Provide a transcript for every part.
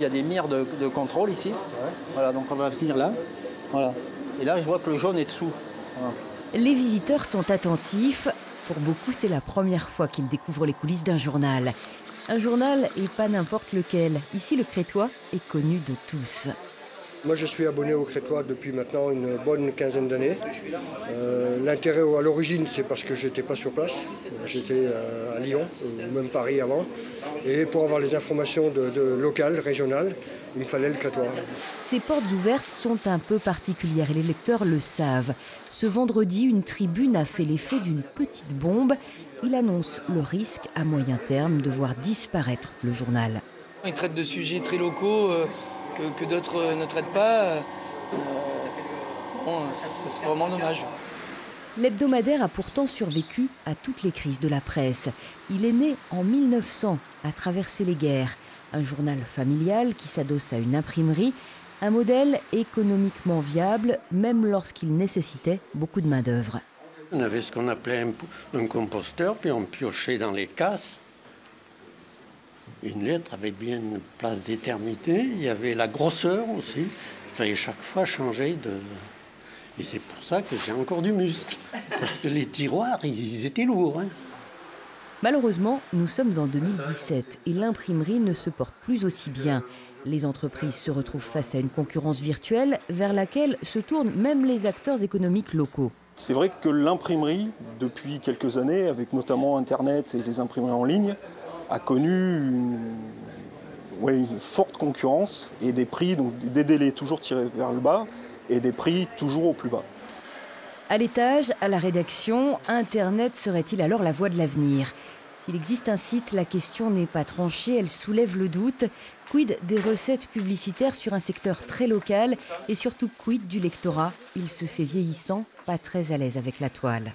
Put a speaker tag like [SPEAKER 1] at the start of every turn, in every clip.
[SPEAKER 1] Il y a des mires de contrôle ici. Voilà, donc on va venir là. Voilà. Et là, je vois que le jaune est dessous. Voilà.
[SPEAKER 2] Les visiteurs sont attentifs. Pour beaucoup, c'est la première fois qu'ils découvrent les coulisses d'un journal. Un journal et pas n'importe lequel. Ici, le Crétois est connu de tous.
[SPEAKER 3] Moi, je suis abonné au Crétois depuis maintenant une bonne quinzaine d'années. L'intérêt à l'origine, c'est parce que je n'étais pas sur place. J'étais à Lyon, ou même Paris avant. Et pour avoir les informations locales, régionales, il me fallait le Crétois.
[SPEAKER 2] Ces portes ouvertes sont un peu particulières et les lecteurs le savent. Ce vendredi, une tribune a fait l'effet d'une petite bombe. Il annonce le risque à moyen terme de voir disparaître le journal.
[SPEAKER 4] Il traite de sujets très locaux que d'autres ne traitent pas. Ce serait vraiment dommage.
[SPEAKER 2] L'hebdomadaire a pourtant survécu à toutes les crises de la presse. Il est né en 1900, a traversé les guerres. Un journal familial qui s'adosse à une imprimerie, un modèle économiquement viable, même lorsqu'il nécessitait beaucoup de main-d'œuvre.
[SPEAKER 5] On avait ce qu'on appelait un composteur, puis on piochait dans les casses. Une lettre avait bien une place d'éternité, il y avait la grosseur aussi. Il fallait chaque fois changer de... Et c'est pour ça que j'ai encore du muscle, parce que les tiroirs, ils étaient lourds.
[SPEAKER 2] Malheureusement, nous sommes en 2017 et l'imprimerie ne se porte plus aussi bien. Les entreprises se retrouvent face à une concurrence virtuelle vers laquelle se tournent même les acteurs économiques locaux.
[SPEAKER 6] C'est vrai que l'imprimerie, depuis quelques années, avec notamment Internet et les imprimeries en ligne, a connu une forte concurrence et des prix, donc des délais toujours tirés vers le bas et des prix toujours au plus bas.
[SPEAKER 2] À l'étage, à la rédaction, Internet serait-il alors la voie de l'avenir ? S'il existe un site, la question n'est pas tranchée, elle soulève le doute. Quid des recettes publicitaires sur un secteur très local et surtout quid du lectorat ? Il se fait vieillissant, pas très à l'aise avec la toile.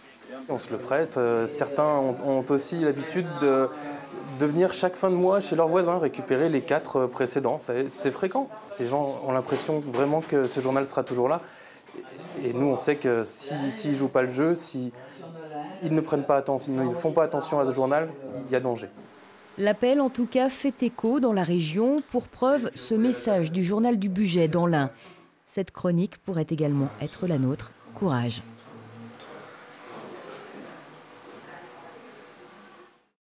[SPEAKER 7] On se le prête. Certains ont aussi l'habitude de venir chaque fin de mois chez leurs voisins récupérer les 4 précédents. C'est fréquent. Ces gens ont l'impression vraiment que ce journal sera toujours là. Et nous, on sait que s'ils ne jouent pas le jeu, s'ils ne prennent pas attention, ils ne font pas attention à ce journal, il y a danger.
[SPEAKER 2] L'appel, en tout cas, fait écho dans la région. Pour preuve, ce message du journal du budget dans l'Ain. Cette chronique pourrait également être la nôtre. Courage.